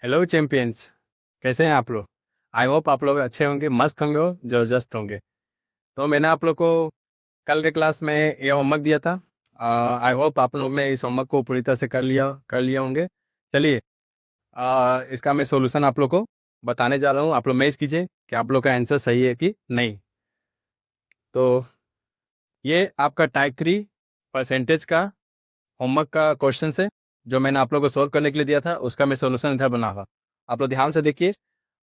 Hello champions. कैसे हैं आप लोग? आई होप आप लोग अच्छे होंगे, मस्त होंगे और जबरदस्त होंगे। तो मैंने आप लोग को कल के क्लास में ये होमवर्क दिया था। आई होप आप लोग ने इस होमवर्क को पूरी तरह से कर लिया होंगे। चलिए, इसका मैं सॉल्यूशन आप लोग को बताने जा रहा हूँ। आप लोग मैच कीजिए कि आप लोग का आंसर सही है कि नहीं। तो ये आपका टाइप 3 परसेंटेज का होमवर्क का क्वेश्चन है, जो मैंने आप लोग को सोल्व करने के लिए दिया था। उसका मैं सोल्यूशन इधर बना हुआ। आप लोग ध्यान से देखिए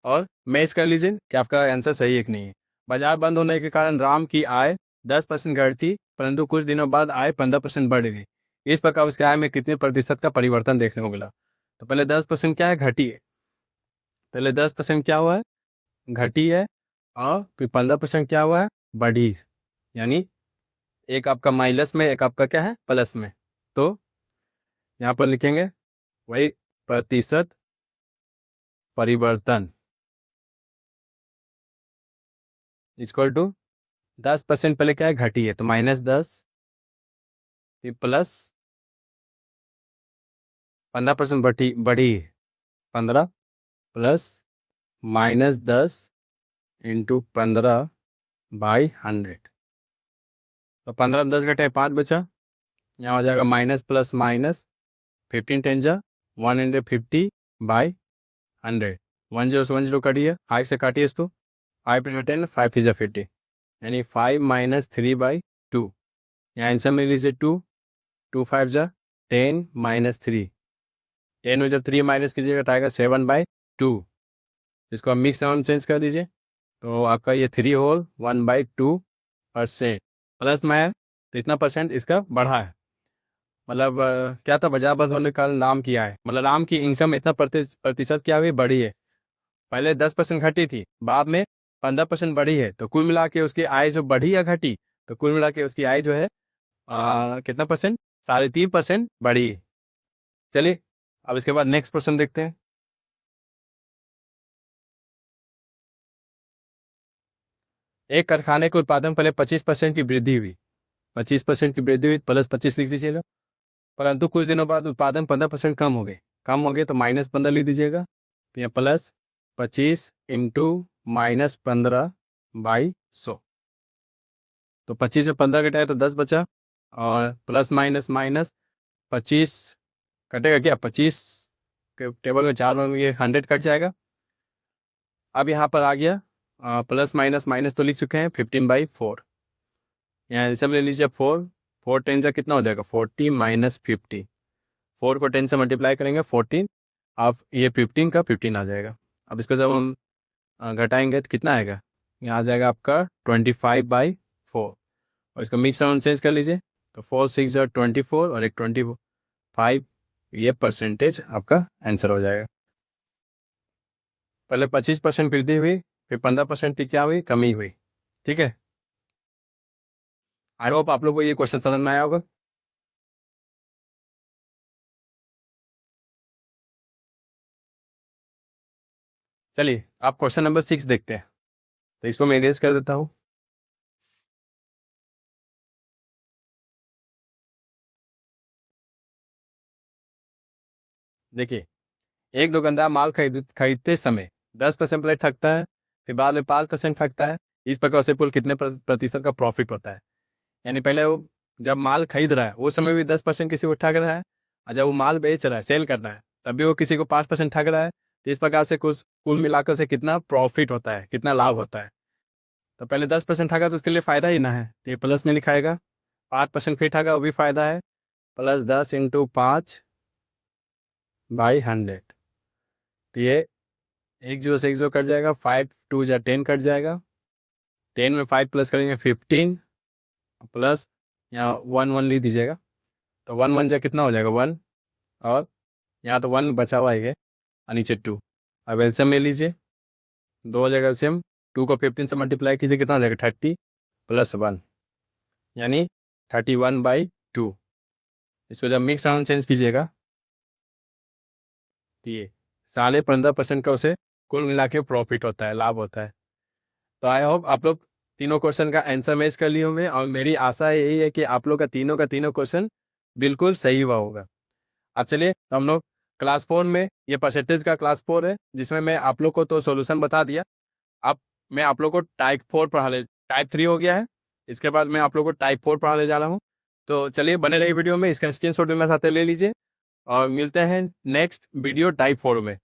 और मैच कर लीजिए कि आपका आंसर सही है कि नहीं है। बाजार बंद होने के कारण राम की आय 10% घटी, परंतु कुछ दिनों बाद आय 15% बढ़ गई। इस प्रकार उसकी आय में कितने प्रतिशत का परिवर्तन देखने को मिला? तो पहले 10% क्या है? घटी है। पहले 10% क्या हुआ है? घटी है। और फिर 15% क्या हुआ है? बढ़ी। यानी एक आपका माइनस में, एक आपका क्या है? प्लस में। तो यहाँ पर लिखेंगे वही प्रतिशत परिवर्तन इक्वल टू 10%। पहले क्या है? घटी है, तो -10, फिर प्लस 15% बढ़ी है। 15 प्लस -10 इंटू 15/100। तो 15 में 10 घटे 5 बचा। यहाँ हो जाएगा माइनस प्लस माइनस, 15 टेन जा 150/100। 10 से 10 काटिए, 5 से काटिए इसको। 5 इंटू 10, 5 इज 50, यानी 5 - 3/2। यहाँ आंसर में लीजिए 2, 2 5 जा 10 - 3। 10 में जब 3 माइनस कीजिएगा तो आएगा 7/2। इसको आप मिक्स राउंड चेंज कर दीजिए, तो आपका ये 3 होल 1/2% प्लस में है। तो इतना परसेंट इसका बढ़ा है। मतलब क्या था? बाजार बंद होने का नाम किया है, मतलब नाम की इनकम इतना प्रतिशत क्या हुई? बढ़ी है। पहले 10% घटी थी, बाद में 15% बढ़ी है। तो कुल मिला के उसकी आय जो बढ़ी या घटी? तो कुल मिला के उसकी आय जो है कितना परसेंट? 3.5% बढ़ी है। चलिए, अब इसके बाद नेक्स्ट क्वेश्चन देखते हैं। एक कारखाने के उत्पादन पहले 25% की वृद्धि हुई। 25% की वृद्धि हुई, प्लस 25 लिख दीजिएगा। परंतु कुछ दिनों बाद उत्पादन 15% कम हो गए, तो -15 लिख दीजिएगा। तो यहाँ +25 इंटू -15/100। तो 25 में 15 घटाए तो 10 बचा, और प्लस माइनस माइनस 25 कटेगा क्या? 25 के टेबल में 4 में ये 100 कट जाएगा। अब यहाँ पर आ गया प्लस माइनस माइनस तो लिख चुके हैं, 15/4। यहाँ सब ले लीजिए 4, 4 10 से कितना हो जाएगा? 40 - 50। 4 को 10 से मल्टीप्लाई करेंगे 14, अब ये 15 का 15 आ जाएगा। अब इसको जब हम घटाएंगे तो कितना आएगा? यहाँ आ जाएगा आपका 25/4। और इसको मिक्स राउंड चेंज कर लीजिए, तो 4 6 24 और एक 25, ये परसेंटेज आपका आंसर हो जाएगा। पहले 25% वृद्धि हुई, फिर 15% की क्या हुई? कमी हुई। ठीक है, आई होप आप लोग को ये क्वेश्चन समझ में आया होगा। चलिए, आप क्वेश्चन नंबर 6 देखते हैं। तो इसको मैं इरेज कर देता हूँ। देखिए, एक दुकानदार माल खरीदते समय 10% पहले ठगता है, फिर बाद में 5% ठगता है। इस प्रकार से कुल कितने प्रतिशत का प्रॉफिट होता है? यानी पहले वो जब माल खरीद रहा है उस समय भी 10% किसी को ठग रहा है, और जब वो माल बेच रहा है, सेल कर रहा है, तब भी वो किसी को 5% ठग रहा है। तो इस प्रकार से कुछ कुल मिलाकर से कितना प्रॉफिट होता है, कितना लाभ होता है? तो पहले 10% ठगा तो उसके लिए फ़ायदा ही ना है, तो ये प्लस में लिखाएगा। 5% फिर ठगा, वो भी फ़ायदा है। +10 इंटू 5/100। तो ये 1 0 से 1 0 कट जाएगा, 5 2 जा 10 कट जाएगा। 10 में 5 प्लस करेंगे 15, प्लस यहाँ 1 1 लिख दीजिएगा। तो 1 1 जा कितना हो जाएगा? 1। और यहाँ तो 1 बचा हुआ है, और नीचे 2। अब एलसीएम ले लीजिए, 2 हो जाएगा एलसीएम। 2 को 15 से मल्टीप्लाई कीजिए, कितना हो जाएगा? 30 + 1, यानी 31/2। इसको जब मिक्स राउंड चेंज कीजिएगा, तो ये 15.5% का उसे कुल मिला के प्रॉफिट होता है, लाभ होता है। तो आई होप आप लोग तीनों क्वेश्चन का आंसर मैच कर लिए होंगे, और मेरी आशा यही है कि आप लोग का तीनों क्वेश्चन बिल्कुल सही हुआ होगा। अब चलिए, हम लोग क्लास 4 में ये परसेंटेज का क्लास 4 है, जिसमें मैं आप लोग को तो सॉल्यूशन बता दिया। अब मैं आप लोग को टाइप 4 टाइप 3 हो गया है, इसके बाद मैं आप लोग को टाइप 4 पढ़ाने जा रहा हूँ। तो चलिए बने रहिए वीडियो में, इसका स्क्रीनशॉट भी मेरे साथ ले लीजिए और मिलते हैं नेक्स्ट वीडियो टाइप 4 में।